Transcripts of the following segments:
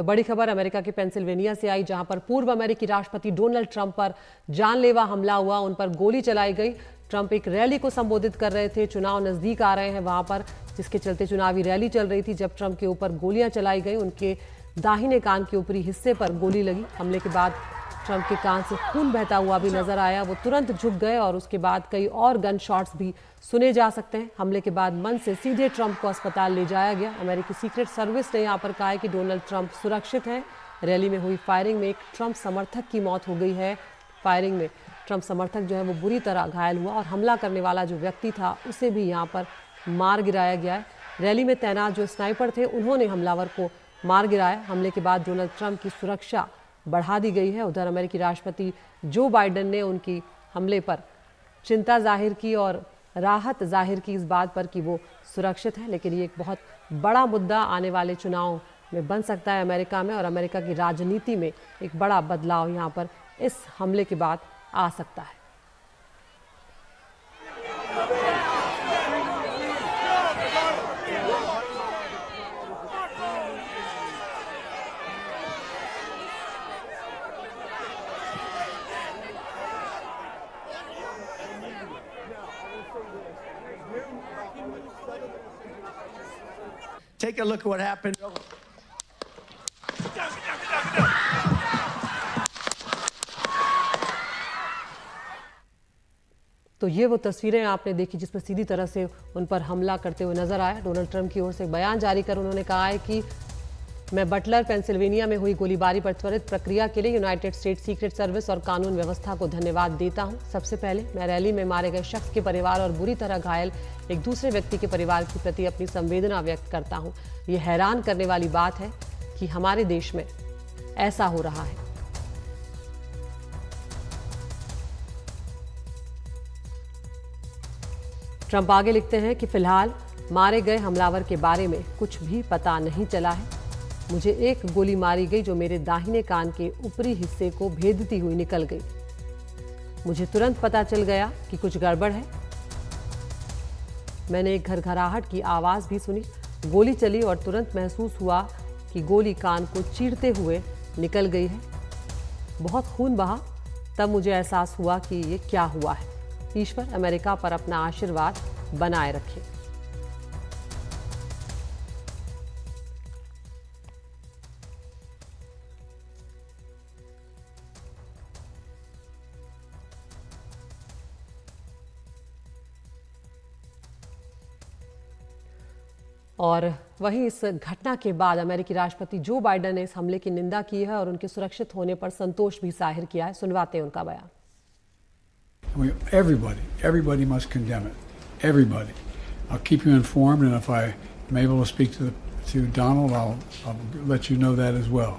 तो बड़ी खबर अमेरिका के पेंसिल्वेनिया से आई, जहां पर पूर्व अमेरिकी राष्ट्रपति डोनाल्ड ट्रंप पर जानलेवा हमला हुआ, उन पर गोली चलाई गई। ट्रंप एक रैली को संबोधित कर रहे थे, चुनाव नजदीक आ रहे हैं वहां पर, जिसके चलते चुनावी रैली चल रही थी जब ट्रंप के ऊपर गोलियां चलाई गई। उनके दाहिने कान के ऊपरी हिस्से पर गोली लगी। हमले के बाद ट्रंप के कान से खून बहता हुआ भी नजर आया। वो तुरंत झुक गए और उसके बाद कई और गन शॉट्स भी सुने जा सकते हैं। हमले के बाद मन से सीधे ट्रंप को अस्पताल ले जाया गया। अमेरिकी सीक्रेट सर्विस ने यहाँ पर कहा है कि डोनाल्ड ट्रंप सुरक्षित हैं। रैली में हुई फायरिंग में एक ट्रंप समर्थक की मौत हो गई है। फायरिंग में ट्रंप समर्थक जो है वो बुरी तरह घायल हुआ और हमला करने वाला जो व्यक्ति था उसे भी यहाँ पर मार गिराया गया है। रैली में तैनात जो स्नाइपर थे उन्होंने हमलावर को मार गिराया। हमले के बाद डोनाल्ड ट्रंप की सुरक्षा बढ़ा दी गई है। उधर अमेरिकी राष्ट्रपति जो बाइडेन ने उनकी हमले पर चिंता जाहिर की और राहत जाहिर की इस बात पर कि वो सुरक्षित है, लेकिन ये एक बहुत बड़ा मुद्दा आने वाले चुनाव में बन सकता है अमेरिका में, और अमेरिका की राजनीति में एक बड़ा बदलाव यहाँ पर इस हमले के बाद आ सकता है। Take a look at what happened. तो ये वो तस्वीरें आपने देखी जिसमें सीधी तरह से उन पर हमला करते हुए नजर आया। डोनाल्ड ट्रंप की ओर से एक बयान जारी कर उन्होंने कहा है कि मैं बटलर पेंसिल्वेनिया में हुई गोलीबारी पर त्वरित प्रक्रिया के लिए यूनाइटेड स्टेट्स सीक्रेट सर्विस और कानून व्यवस्था को धन्यवाद देता हूं। सबसे पहले मैं रैली में मारे गए शख्स के परिवार और बुरी तरह घायल एक दूसरे व्यक्ति के परिवार के प्रति अपनी संवेदना व्यक्त करता हूं। ये हैरान करने वाली बात है कि हमारे देश में ऐसा हो रहा है। ट्रंप आगे लिखते हैं कि फिलहाल मारे गए हमलावर के बारे में कुछ भी पता नहीं चला है। मुझे एक गोली मारी गई जो मेरे दाहिने कान के ऊपरी हिस्से को भेदती हुई निकल गई। मुझे तुरंत पता चल गया कि कुछ गड़बड़ है। मैंने एक घरघराहट की आवाज भी सुनी, गोली चली और तुरंत महसूस हुआ कि गोली कान को चीरते हुए निकल गई है। बहुत खून बहा, तब मुझे एहसास हुआ कि ये क्या हुआ है। ईश्वर अमेरिका पर अपना आशीर्वाद बनाए रखे। और वहीं इस घटना के बाद अमेरिकी राष्ट्रपति जो बाइडेन ने इस हमले की निंदा की है और उनके सुरक्षित होने पर संतोष भी जाहिर किया है। सुनवाते हैं उनका बयान। Everybody must condemn it. Everybody. I'll keep you informed, and if I'm able to speak to Donald, I'll let you know that as well.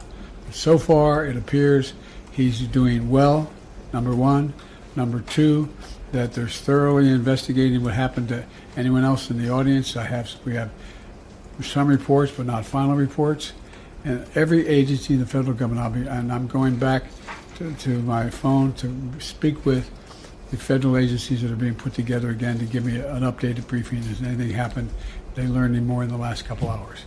But so far, it appears he's doing well, number one. Number two, that they're thoroughly investigating what happened to anyone else in the audience. We have some reports, but not final reports. And every agency in the federal government, and I'm going back to my phone to speak with the federal agencies that are being put together again to give me an updated briefing. Has anything happened? They learned any more in the last couple hours.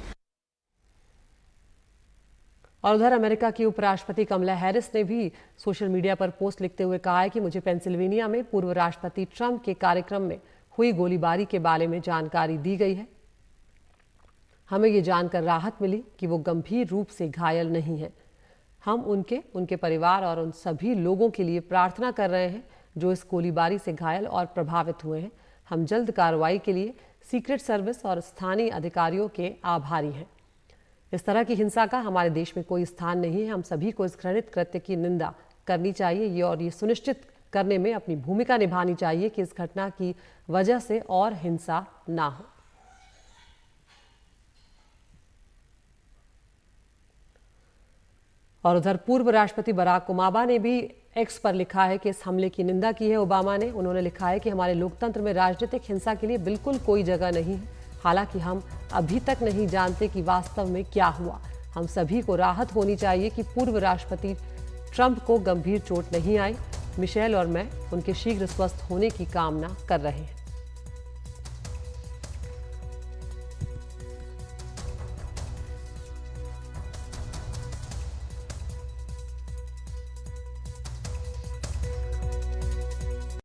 और उधर America की उपराष्ट्रपति कमला Harris ने भी social media पर post लिखते हुए कहा है कि मुझे पेंसिल्वेनिया में पूर्व राष्ट्रपति ट्रंप के कार्यक्रम में हुई गोलीबारी के बारे में जानकारी दी गई है। हमें ये जानकर राहत मिली कि वो गंभीर रूप से घायल नहीं है। हम उनके परिवार और उन सभी लोगों के लिए प्रार्थना कर रहे हैं जो इस गोलीबारी से घायल और प्रभावित हुए हैं। हम जल्द कार्रवाई के लिए सीक्रेट सर्विस और स्थानीय अधिकारियों के आभारी हैं। इस तरह की हिंसा का हमारे देश में कोई स्थान नहीं है। हम सभी को इस घृणित कृत्य की निंदा करनी चाहिए और ये सुनिश्चित करने में अपनी भूमिका निभानी चाहिए कि इस घटना की वजह से और हिंसा ना हो। और उधर पूर्व राष्ट्रपति बराक ओबामा ने भी एक्स पर लिखा है कि इस हमले की निंदा की है। ओबामा ने उन्होंने लिखा है कि हमारे लोकतंत्र में राजनीतिक हिंसा के लिए बिल्कुल कोई जगह नहीं है। हालांकि हम अभी तक नहीं जानते कि वास्तव में क्या हुआ। हम सभी को राहत होनी चाहिए कि पूर्व राष्ट्रपति ट्रंप को गंभीर चोट नहीं आई। मिशेल और मैं उनके शीघ्र स्वस्थ होने की कामना कर रहे हैं।